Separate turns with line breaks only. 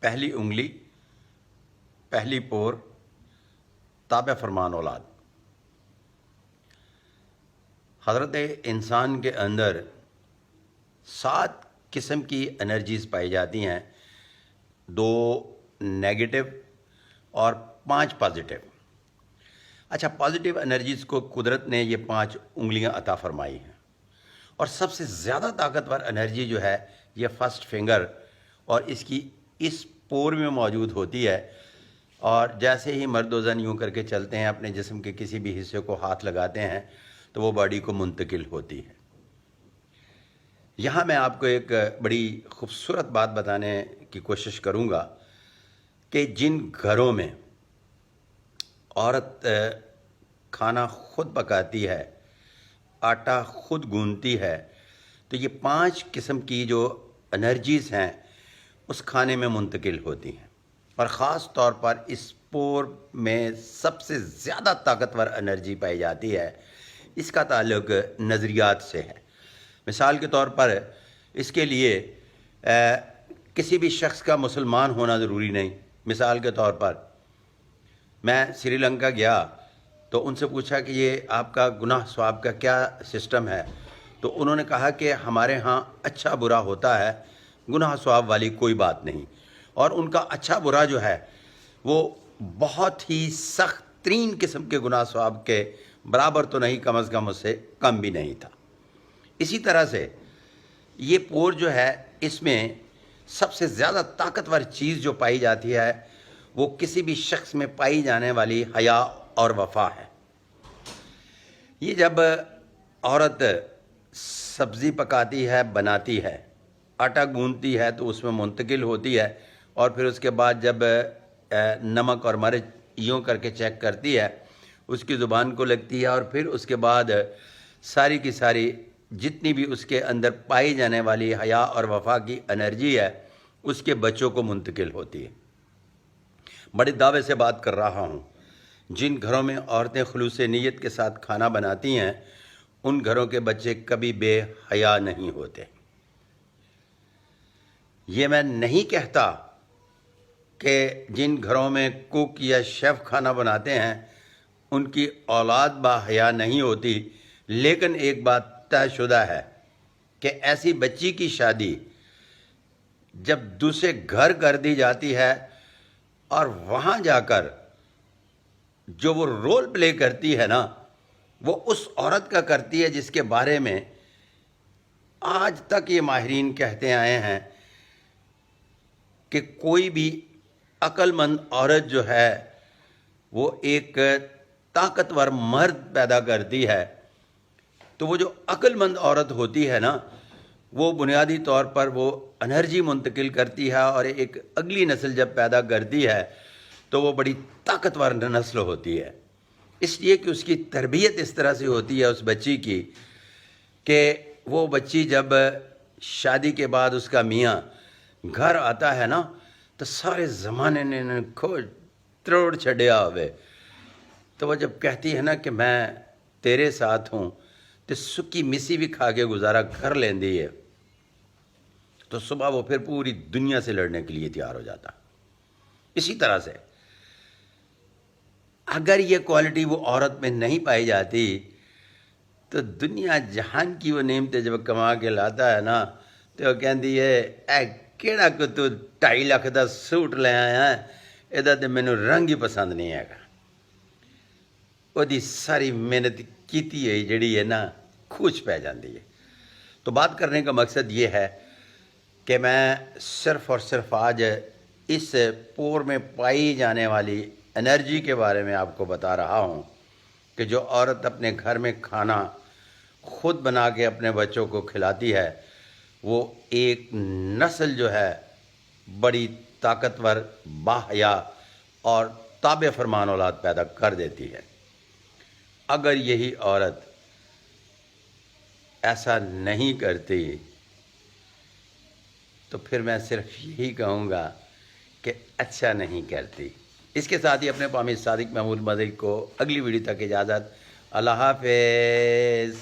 پہلی انگلی، پہلی پور، تابع فرمان اولاد۔ حضرت انسان کے اندر 7 قسم کی انرجیز پائی جاتی ہیں، 2 نیگیٹو اور 5 پازیٹیو۔ اچھا، پازیٹیو انرجیز کو قدرت نے یہ 5 انگلیاں عطا فرمائی ہیں، اور سب سے زیادہ طاقتور انرجی جو ہے یہ فرسٹ فنگر اور اس کی اس پور میں موجود ہوتی ہے، اور جیسے ہی مرد و زن یوں کر کے چلتے ہیں، اپنے جسم کے کسی بھی حصے کو ہاتھ لگاتے ہیں تو وہ باڈی کو منتقل ہوتی ہے۔ یہاں میں آپ کو ایک بڑی خوبصورت بات بتانے کی کوشش کروں گا کہ جن گھروں میں عورت کھانا خود پکاتی ہے، آٹا خود گوندتی ہے، تو یہ 5 قسم کی جو انرجیز ہیں اس کھانے میں منتقل ہوتی ہیں، اور خاص طور پر اس پور میں سب سے زیادہ طاقتور انرجی پائی جاتی ہے۔ اس کا تعلق نظریات سے ہے۔ مثال کے طور پر اس کے لیے کسی بھی شخص کا مسلمان ہونا ضروری نہیں۔ مثال کے طور پر میں سری لنکا گیا تو ان سے پوچھا کہ یہ آپ کا گناہ ثواب کا کیا سسٹم ہے، تو انہوں نے کہا کہ ہمارے ہاں اچھا برا ہوتا ہے، گناہ ثواب والی کوئی بات نہیں، اور ان کا اچھا برا جو ہے وہ بہت ہی سخت ترین قسم کے گناہ ثواب کے برابر تو نہیں، کم از کم اس سے کم بھی نہیں تھا۔ اسی طرح سے یہ پور جو ہے، اس میں سب سے زیادہ طاقتور چیز جو پائی جاتی ہے وہ کسی بھی شخص میں پائی جانے والی حیا اور وفا ہے۔ یہ جب عورت سبزی پکاتی ہے، بناتی ہے، آٹا گوندتی ہے تو اس میں منتقل ہوتی ہے، اور پھر اس کے بعد جب نمک اور مرچ یوں کر کے چیک کرتی ہے، اس کی زبان کو لگتی ہے، اور پھر اس کے بعد ساری کی ساری جتنی بھی اس کے اندر پائی جانے والی حیا اور وفا کی انرجی ہے اس کے بچوں کو منتقل ہوتی ہے۔ بڑے دعوے سے بات کر رہا ہوں، جن گھروں میں عورتیں خلوص نیت کے ساتھ کھانا بناتی ہیں ان گھروں کے بچے کبھی بے حیا نہیں ہوتے۔ یہ میں نہیں کہتا کہ جن گھروں میں کوک یا شیف کھانا بناتے ہیں ان کی اولاد با حیا نہیں ہوتی، لیکن ایک بات طے شدہ ہے کہ ایسی بچی کی شادی جب دوسرے گھر کر دی جاتی ہے اور وہاں جا کر جو وہ رول پلے کرتی ہے نا، وہ اس عورت کا کرتی ہے جس کے بارے میں آج تک یہ ماہرین کہتے آئے ہیں کہ کوئی بھی عقل مند عورت جو ہے وہ ایک طاقتور مرد پیدا کرتی ہے، تو وہ جو عقل مند عورت ہوتی ہے نا، وہ بنیادی طور پر وہ انرجی منتقل کرتی ہے، اور ایک اگلی نسل جب پیدا کرتی ہے تو وہ بڑی طاقتور نسل ہوتی ہے، اس لیے کہ اس کی تربیت اس طرح سے ہوتی ہے اس بچی کی کہ وہ بچی جب شادی کے بعد اس کا میاں گھر آتا ہے نا تو سارے زمانے نے کھوج تروڑ چھڑیا ہوئے، تو وہ جب کہتی ہے نا کہ میں تیرے ساتھ ہوں تو سکی مسی بھی کھا کے گزارا کر لیندی ہے، تو صبح وہ پھر پوری دنیا سے لڑنے کے لیے تیار ہو جاتا۔ اسی طرح سے اگر یہ کوالٹی وہ عورت میں نہیں پائی جاتی تو دنیا جہان کی وہ نعمتیں جب کما کے لاتا ہے نا تو وہ کہندی ہے اے کیڑا کو تو 2.5 لاکھ دا سوٹ لے آیا ہے، ਇਹਦਾ ਤੇ ਮੈਨੂੰ رنگ ہی پسند نہیں ہے گا۔ وہ دی ساری محنت کیتی ہے جڑی ہے نا کھوج پہ جاندی ہے۔ تو بات کرنے کا مقصد یہ ہے کہ میں صرف اور صرف آج اس پور میں پائی جانے والی انرجی کے بارے میں آپ کو بتا رہا ہوں کہ جو عورت اپنے گھر میں کھانا خود بنا کے اپنے بچوں کو کھلاتی ہے وہ ایک نسل جو ہے بڑی طاقتور، باحیا اور تابع فرمان اولاد پیدا کر دیتی ہے۔ اگر یہی عورت ایسا نہیں کرتی تو پھر میں صرف یہی کہوں گا کہ اچھا نہیں کرتی۔ اس کے ساتھ ہی اپنے پامی صادق محمود مدعی کو اگلی ویڈیو تک اجازت۔ اللہ حافظ۔